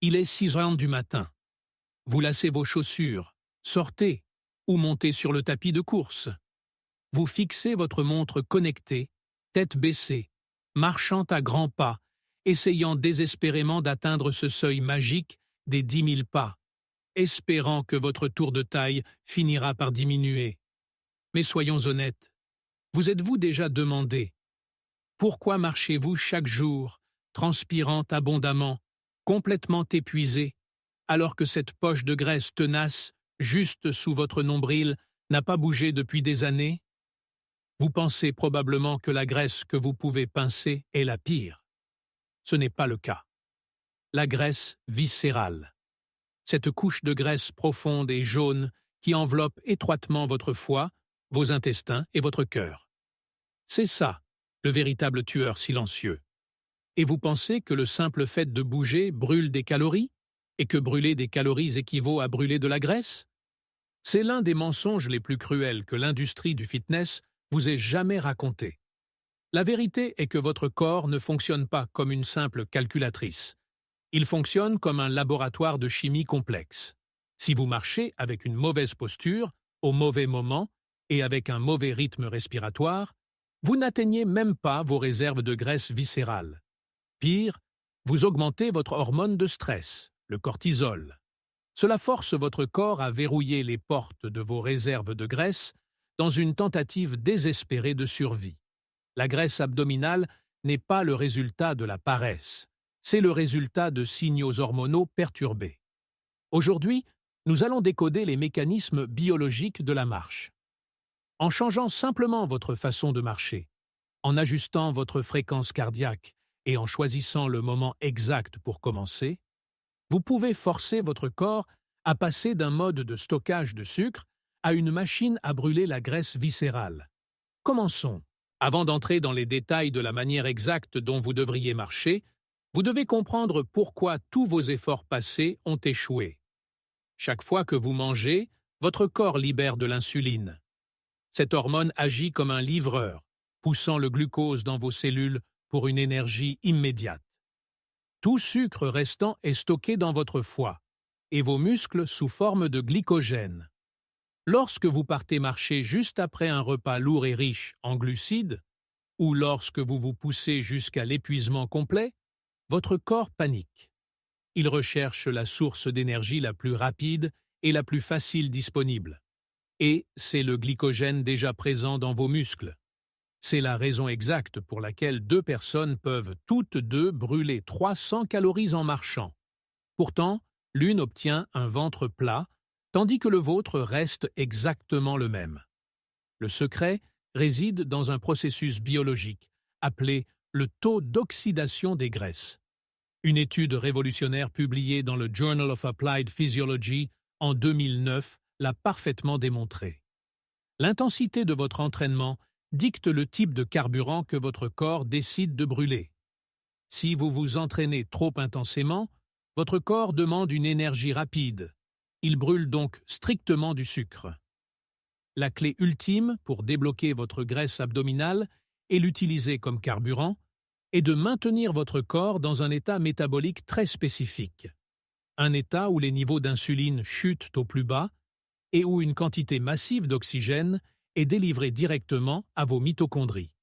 Il est 6 heures du matin. Vous lacez vos chaussures, sortez ou montez sur le tapis de course. Vous fixez votre montre connectée, tête baissée, marchant à grands pas, essayant désespérément d'atteindre ce seuil magique des 10 000 pas, espérant que votre tour de taille finira par diminuer. Mais soyons honnêtes, vous êtes-vous déjà demandé pourquoi marchez-vous chaque jour, transpirant abondamment, complètement épuisé, alors que cette poche de graisse tenace, juste sous votre nombril, n'a pas bougé depuis des années? Vous pensez probablement que la graisse que vous pouvez pincer est la pire. Ce n'est pas le cas. La graisse viscérale. Cette couche de graisse profonde et jaune qui enveloppe étroitement votre foie, vos intestins et votre cœur. C'est ça, le véritable tueur silencieux. Et vous pensez que le simple fait de bouger brûle des calories, et que brûler des calories équivaut à brûler de la graisse? C'est l'un des mensonges les plus cruels que l'industrie du fitness vous ait jamais raconté. La vérité est que votre corps ne fonctionne pas comme une simple calculatrice. Il fonctionne comme un laboratoire de chimie complexe. Si vous marchez avec une mauvaise posture, au mauvais moment et avec un mauvais rythme respiratoire, vous n'atteignez même pas vos réserves de graisse viscérale. Pire, vous augmentez votre hormone de stress, le cortisol. Cela force votre corps à verrouiller les portes de vos réserves de graisse dans une tentative désespérée de survie. La graisse abdominale n'est pas le résultat de la paresse, c'est le résultat de signaux hormonaux perturbés. Aujourd'hui, nous allons décoder les mécanismes biologiques de la marche. En changeant simplement votre façon de marcher, en ajustant votre fréquence cardiaque et en choisissant le moment exact pour commencer, vous pouvez forcer votre corps à passer d'un mode de stockage de sucre à une machine à brûler la graisse viscérale. Commençons. Avant d'entrer dans les détails de la manière exacte dont vous devriez marcher, vous devez comprendre pourquoi tous vos efforts passés ont échoué. Chaque fois que vous mangez, votre corps libère de l'insuline. Cette hormone agit comme un livreur, poussant le glucose dans vos cellules pour une énergie immédiate. Tout sucre restant est stocké dans votre foie et vos muscles sous forme de glycogène. Lorsque vous partez marcher juste après un repas lourd et riche en glucides, ou lorsque vous vous poussez jusqu'à l'épuisement complet, votre corps panique. Il recherche la source d'énergie la plus rapide et la plus facile disponible. Et c'est le glycogène déjà présent dans vos muscles. C'est la raison exacte pour laquelle 2 personnes peuvent toutes deux brûler 300 calories en marchant. Pourtant, l'une obtient un ventre plat, tandis que le vôtre reste exactement le même. Le secret réside dans un processus biologique, appelé le taux d'oxydation des graisses. Une étude révolutionnaire publiée dans le Journal of Applied Physiology en 2009 l'a parfaitement démontré. L'intensité de votre entraînement dicte le type de carburant que votre corps décide de brûler. Si vous vous entraînez trop intensément, votre corps demande une énergie rapide. Il brûle donc strictement du sucre. La clé ultime pour débloquer votre graisse abdominale et l'utiliser comme carburant est de maintenir votre corps dans un état métabolique très spécifique. Un état où les niveaux d'insuline chutent au plus bas et où une quantité massive d'oxygène est délivrée directement à vos mitochondries.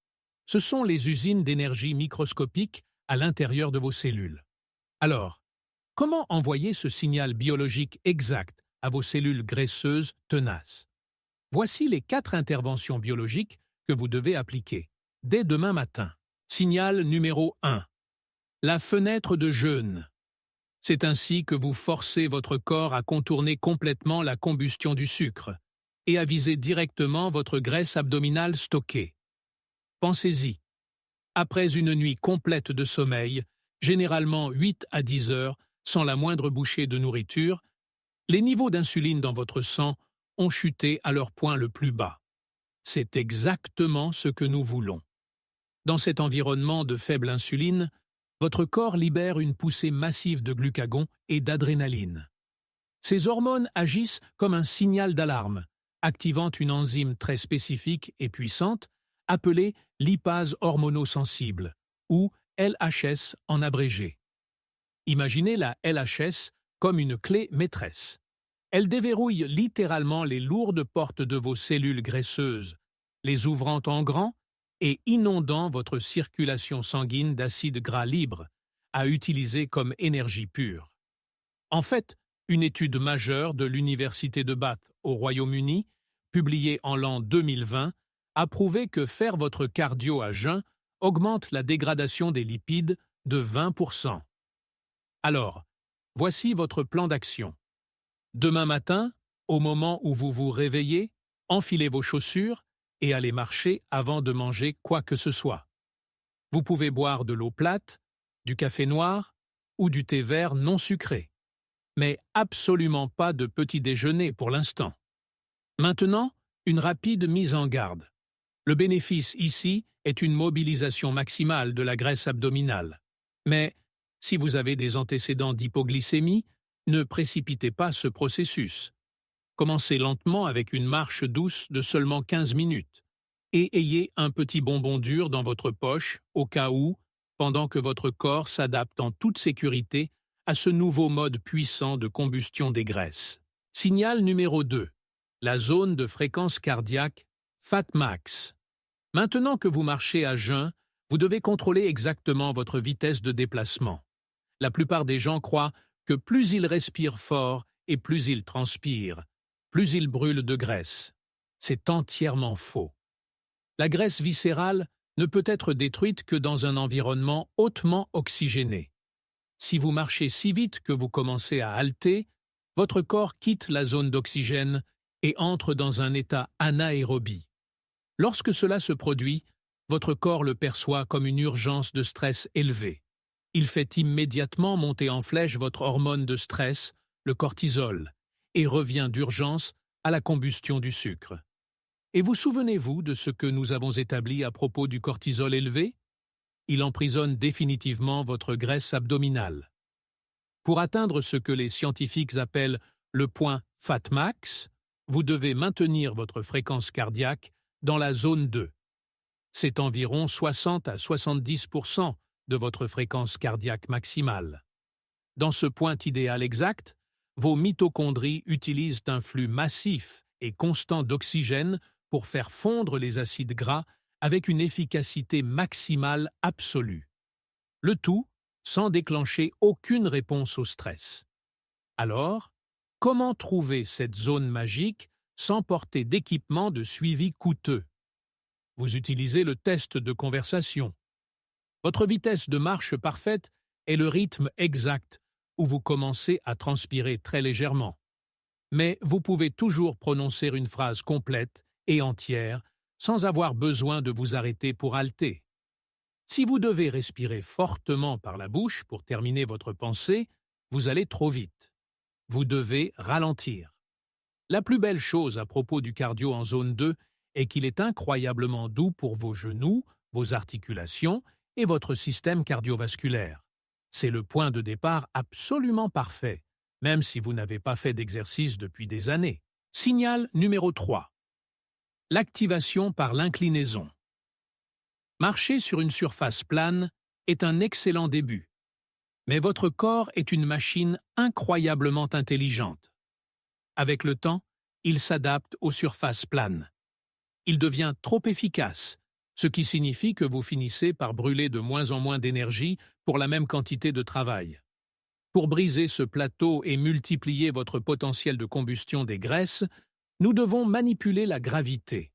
Ce sont les usines d'énergie microscopiques à l'intérieur de vos cellules. Alors, comment envoyer ce signal biologique exact à vos cellules graisseuses tenaces? Voici les 4 interventions biologiques que vous devez appliquer dès demain matin. Signal numéro 1. La fenêtre de jeûne. C'est ainsi que vous forcez votre corps à contourner complètement la combustion du sucre et à viser directement votre graisse abdominale stockée. Pensez-y. Après une nuit complète de sommeil, généralement 8 à 10 heures, sans la moindre bouchée de nourriture, les niveaux d'insuline dans votre sang ont chuté à leur point le plus bas. C'est exactement ce que nous voulons. Dans cet environnement de faible insuline, votre corps libère une poussée massive de glucagon et d'adrénaline. Ces hormones agissent comme un signal d'alarme, activant une enzyme très spécifique et puissante appelée lipase hormonosensible, ou LHS en abrégé. Imaginez la LHS comme une clé maîtresse. Elle déverrouille littéralement les lourdes portes de vos cellules graisseuses, les ouvrant en grand et inondant votre circulation sanguine d'acides gras libres, à utiliser comme énergie pure. En fait, une étude majeure de l'Université de Bath au Royaume-Uni, publiée en l'an 2020, a prouvé que faire votre cardio à jeun augmente la dégradation des lipides de 20%. Alors, voici votre plan d'action. Demain matin, au moment où vous vous réveillez, enfilez vos chaussures et allez marcher avant de manger quoi que ce soit. Vous pouvez boire de l'eau plate, du café noir ou du thé vert non sucré, mais absolument pas de petit déjeuner pour l'instant. Maintenant, une rapide mise en garde. Le bénéfice ici est une mobilisation maximale de la graisse abdominale. Mais si vous avez des antécédents d'hypoglycémie, ne précipitez pas ce processus. Commencez lentement avec une marche douce de seulement 15 minutes et ayez un petit bonbon dur dans votre poche au cas où, pendant que votre corps s'adapte en toute sécurité à ce nouveau mode puissant de combustion des graisses. Signal numéro 2. La zone de fréquence cardiaque Fatmax. Maintenant que vous marchez à jeun, vous devez contrôler exactement votre vitesse de déplacement. La plupart des gens croient que plus ils respirent fort et plus ils transpirent, plus ils brûlent de graisse. C'est entièrement faux. La graisse viscérale ne peut être détruite que dans un environnement hautement oxygéné. Si vous marchez si vite que vous commencez à halter, votre corps quitte la zone d'oxygène et entre dans un état anaérobie. Lorsque cela se produit, votre corps le perçoit comme une urgence de stress élevée. Il fait immédiatement monter en flèche votre hormone de stress, le cortisol, et revient d'urgence à la combustion du sucre. Et vous souvenez-vous de ce que nous avons établi à propos du cortisol élevé? Il emprisonne définitivement votre graisse abdominale. Pour atteindre ce que les scientifiques appellent le point Fatmax, vous devez maintenir votre fréquence cardiaque dans la zone 2. C'est environ 60 à 70% de votre fréquence cardiaque maximale. Dans ce point idéal exact, vos mitochondries utilisent un flux massif et constant d'oxygène pour faire fondre les acides gras avec une efficacité maximale absolue. Le tout sans déclencher aucune réponse au stress. Alors, comment trouver cette zone magique sans porter d'équipement de suivi coûteux? Vous utilisez le test de conversation. Votre vitesse de marche parfaite est le rythme exact où vous commencez à transpirer très légèrement. Mais vous pouvez toujours prononcer une phrase complète et entière sans avoir besoin de vous arrêter pour halter. Si vous devez respirer fortement par la bouche pour terminer votre pensée, vous allez trop vite. Vous devez ralentir. La plus belle chose à propos du cardio en zone 2 est qu'il est incroyablement doux pour vos genoux, vos articulations et votre système cardiovasculaire. C'est le point de départ absolument parfait, même si vous n'avez pas fait d'exercice depuis des années. Signal numéro 3. L'activation par l'inclinaison. Marcher sur une surface plane est un excellent début, mais votre corps est une machine incroyablement intelligente. Avec le temps, il s'adapte aux surfaces planes. Il devient trop efficace, ce qui signifie que vous finissez par brûler de moins en moins d'énergie pour la même quantité de travail. Pour briser ce plateau et multiplier votre potentiel de combustion des graisses, nous devons manipuler la gravité.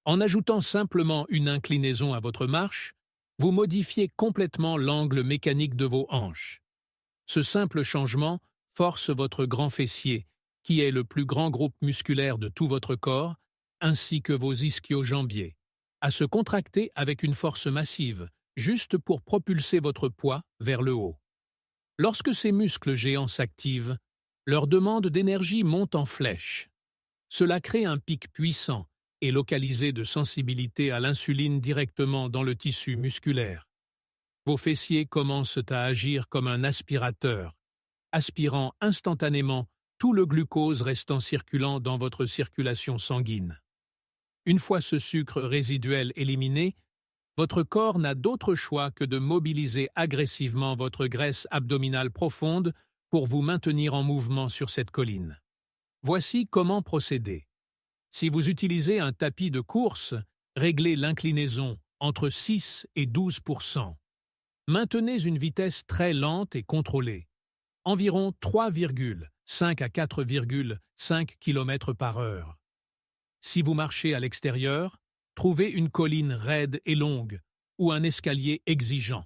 En ajoutant simplement une inclinaison à votre marche, vous modifiez complètement l'angle mécanique de vos hanches. Ce simple changement force votre grand fessier, qui est le plus grand groupe musculaire de tout votre corps, ainsi que vos ischio-jambiers, à se contracter avec une force massive, juste pour propulser votre poids vers le haut. Lorsque ces muscles géants s'activent, leur demande d'énergie monte en flèche. Cela crée un pic puissant et localisé de sensibilité à l'insuline directement dans le tissu musculaire. Vos fessiers commencent à agir comme un aspirateur, aspirant instantanément tout le glucose restant circulant dans votre circulation sanguine. Une fois ce sucre résiduel éliminé, votre corps n'a d'autre choix que de mobiliser agressivement votre graisse abdominale profonde pour vous maintenir en mouvement sur cette colline. Voici comment procéder. Si vous utilisez un tapis de course, réglez l'inclinaison entre 6 et 12%. Maintenez une vitesse très lente et contrôlée, environ 3,5 à 4,5 km par heure. Si vous marchez à l'extérieur, trouvez une colline raide et longue ou un escalier exigeant.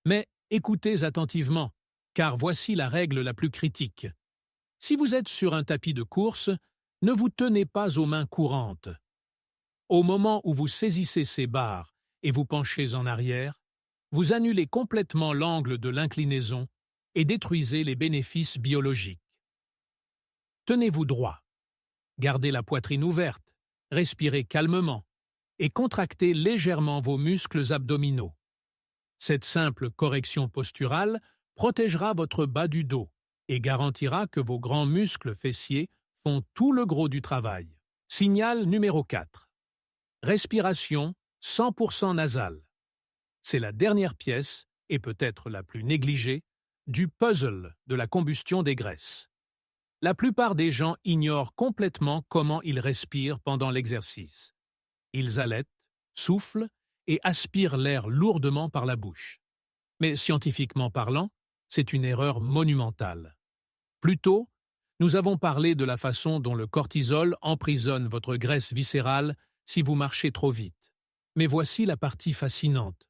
Mais écoutez attentivement, car voici la règle la plus critique. Si vous êtes sur un tapis de course, ne vous tenez pas aux mains courantes. Au moment où vous saisissez ces barres et vous penchez en arrière, vous annulez complètement l'angle de l'inclinaison et détruisez les bénéfices biologiques. Tenez-vous droit. Gardez la poitrine ouverte, respirez calmement et contractez légèrement vos muscles abdominaux. Cette simple correction posturale protégera votre bas du dos et garantira que vos grands muscles fessiers font tout le gros du travail. Signal numéro 4. Respiration 100% nasale. C'est la dernière pièce, et peut-être la plus négligée, du puzzle de la combustion des graisses. La plupart des gens ignorent complètement comment ils respirent pendant l'exercice. Ils halètent, soufflent et aspirent l'air lourdement par la bouche. Mais scientifiquement parlant, c'est une erreur monumentale. Plus tôt, nous avons parlé de la façon dont le cortisol emprisonne votre graisse viscérale si vous marchez trop vite. Mais voici la partie fascinante.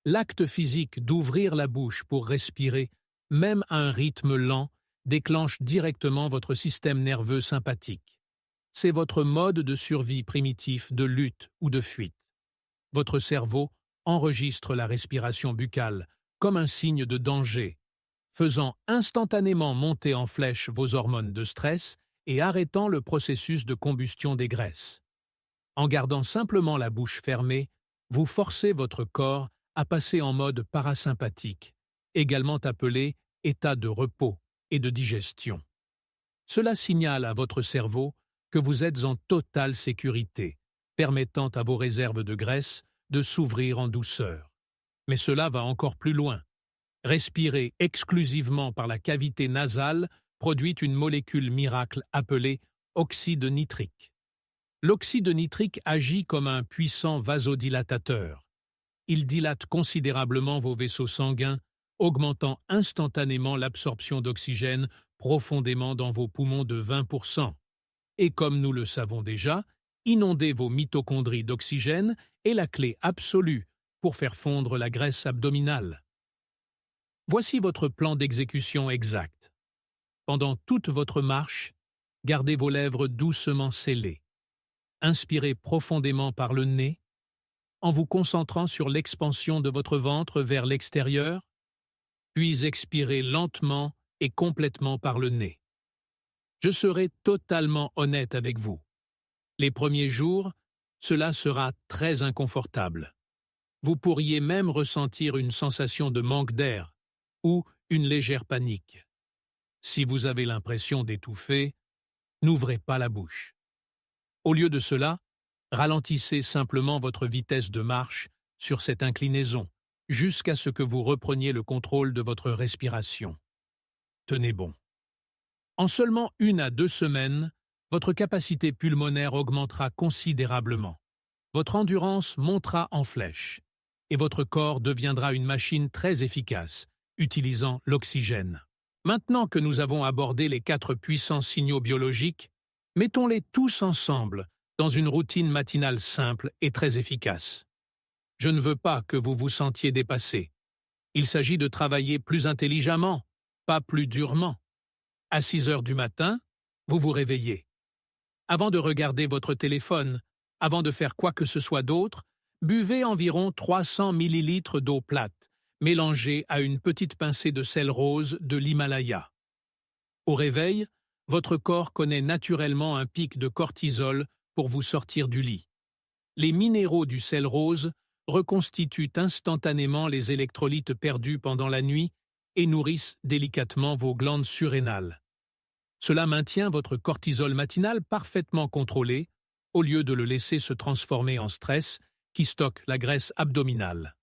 L'acte physique d'ouvrir la bouche pour respirer, même à un rythme lent, déclenche directement votre système nerveux sympathique. C'est votre mode de survie primitif de lutte ou de fuite. Votre cerveau enregistre la respiration buccale comme un signe de danger, faisant instantanément monter en flèche vos hormones de stress et arrêtant le processus de combustion des graisses. En gardant simplement la bouche fermée, vous forcez votre corps à passer en mode parasympathique, également appelé état de repos et de digestion. Cela signale à votre cerveau que vous êtes en totale sécurité, permettant à vos réserves de graisse de s'ouvrir en douceur. Mais cela va encore plus loin. Respirer exclusivement par la cavité nasale produit une molécule miracle appelée oxyde nitrique. L'oxyde nitrique agit comme un puissant vasodilatateur. Il dilate considérablement vos vaisseaux sanguins, augmentant instantanément l'absorption d'oxygène profondément dans vos poumons de 20%. Et comme nous le savons déjà, inonder vos mitochondries d'oxygène est la clé absolue pour faire fondre la graisse abdominale. Voici votre plan d'exécution exact. Pendant toute votre marche, gardez vos lèvres doucement scellées. Inspirez profondément par le nez, en vous concentrant sur l'expansion de votre ventre vers l'extérieur, puis expirez lentement et complètement par le nez. Je serai totalement honnête avec vous. Les premiers jours, cela sera très inconfortable. Vous pourriez même ressentir une sensation de manque d'air ou une légère panique. Si vous avez l'impression d'étouffer, n'ouvrez pas la bouche. Au lieu de cela, ralentissez simplement votre vitesse de marche sur cette inclinaison jusqu'à ce que vous repreniez le contrôle de votre respiration. Tenez bon. En seulement 1 à 2 semaines, votre capacité pulmonaire augmentera considérablement. Votre endurance montera en flèche et votre corps deviendra une machine très efficace, utilisant l'oxygène. Maintenant que nous avons abordé les 4 puissants signaux biologiques, mettons-les tous ensemble dans une routine matinale simple et très efficace. Je ne veux pas que vous vous sentiez dépassé. Il s'agit de travailler plus intelligemment, pas plus durement. À 6 heures du matin, vous vous réveillez. Avant de regarder votre téléphone, avant de faire quoi que ce soit d'autre, buvez environ 300 ml d'eau plate, mélangée à une petite pincée de sel rose de l'Himalaya. Au réveil, votre corps connaît naturellement un pic de cortisol pour vous sortir du lit. Les minéraux du sel rose reconstituent instantanément les électrolytes perdus pendant la nuit et nourrissent délicatement vos glandes surrénales. Cela maintient votre cortisol matinal parfaitement contrôlé, au lieu de le laisser se transformer en stress qui stocke la graisse abdominale.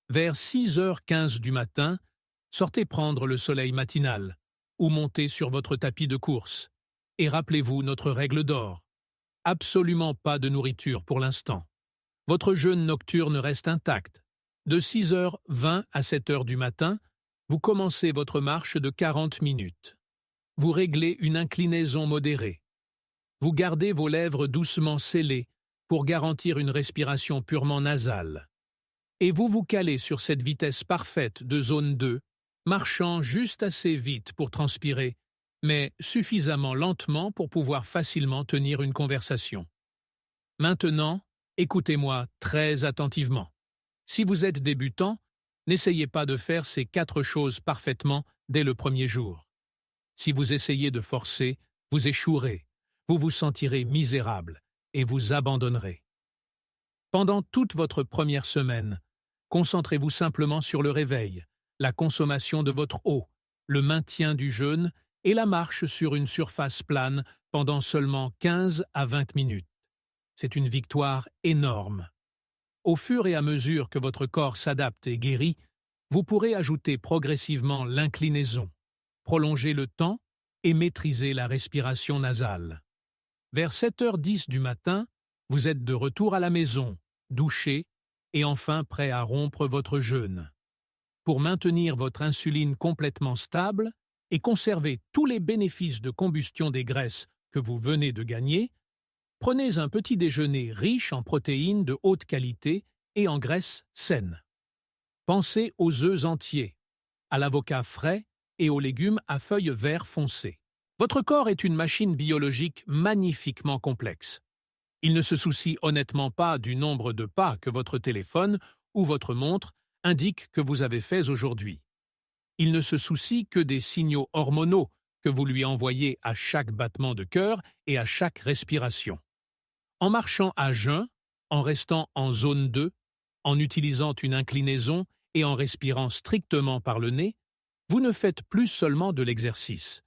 Vers 6h15 du matin, sortez prendre le soleil matinal ou montez sur votre tapis de course. Et rappelez-vous notre règle d'or. Absolument pas de nourriture pour l'instant. Votre jeûne nocturne reste intact. De 6h20 à 7h du matin, vous commencez votre marche de 40 minutes. Vous réglez une inclinaison modérée. Vous gardez vos lèvres doucement scellées pour garantir une respiration purement nasale. Et vous vous calez sur cette vitesse parfaite de zone 2, marchant juste assez vite pour transpirer, mais suffisamment lentement pour pouvoir facilement tenir une conversation. Maintenant, écoutez-moi très attentivement. Si vous êtes débutant, n'essayez pas de faire ces 4 choses parfaitement dès le premier jour. Si vous essayez de forcer, vous échouerez, vous vous sentirez misérable et vous abandonnerez. Pendant toute votre première semaine, concentrez-vous simplement sur le réveil, la consommation de votre eau, le maintien du jeûne et la marche sur une surface plane pendant seulement 15 à 20 minutes. C'est une victoire énorme. Au fur et à mesure que votre corps s'adapte et guérit, vous pourrez ajouter progressivement l'inclinaison, prolonger le temps et maîtriser la respiration nasale. Vers 7h10 du matin, vous êtes de retour à la maison, douché et enfin prêt à rompre votre jeûne. Pour maintenir votre insuline complètement stable et conserver tous les bénéfices de combustion des graisses que vous venez de gagner, prenez un petit déjeuner riche en protéines de haute qualité et en graisses saines. Pensez aux œufs entiers, à l'avocat frais et aux légumes à feuilles vert foncé. Votre corps est une machine biologique magnifiquement complexe. Il ne se soucie honnêtement pas du nombre de pas que votre téléphone ou votre montre indique que vous avez faits aujourd'hui. Il ne se soucie que des signaux hormonaux que vous lui envoyez à chaque battement de cœur et à chaque respiration. En marchant à jeun, en restant en zone 2, en utilisant une inclinaison et en respirant strictement par le nez, vous ne faites plus seulement de l'exercice.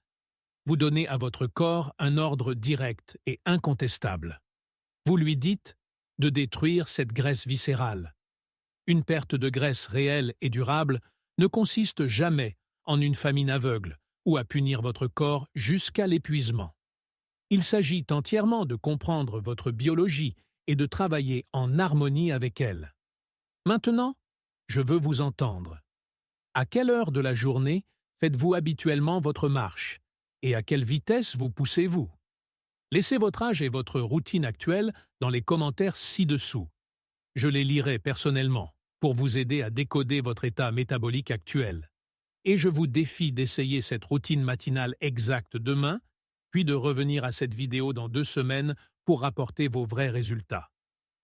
Vous donnez à votre corps un ordre direct et incontestable. Vous lui dites de détruire cette graisse viscérale. Une perte de graisse réelle et durable ne consiste jamais en une famine aveugle ou à punir votre corps jusqu'à l'épuisement. Il s'agit entièrement de comprendre votre biologie et de travailler en harmonie avec elle. Maintenant, je veux vous entendre. À quelle heure de la journée faites-vous habituellement votre marche et à quelle vitesse vous poussez-vous? Laissez votre âge et votre routine actuelle dans les commentaires ci-dessous. Je les lirai personnellement pour vous aider à décoder votre état métabolique actuel. Et je vous défie d'essayer cette routine matinale exacte demain, puis de revenir à cette vidéo dans 2 semaines pour rapporter vos vrais résultats.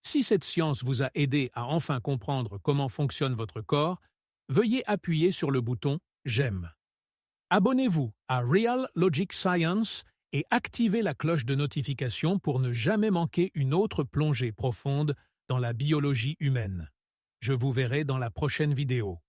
Si cette science vous a aidé à enfin comprendre comment fonctionne votre corps, veuillez appuyer sur le bouton « J'aime ». Abonnez-vous à Real Logic Science et activez la cloche de notification pour ne jamais manquer une autre plongée profonde dans la biologie humaine. Je vous verrai dans la prochaine vidéo.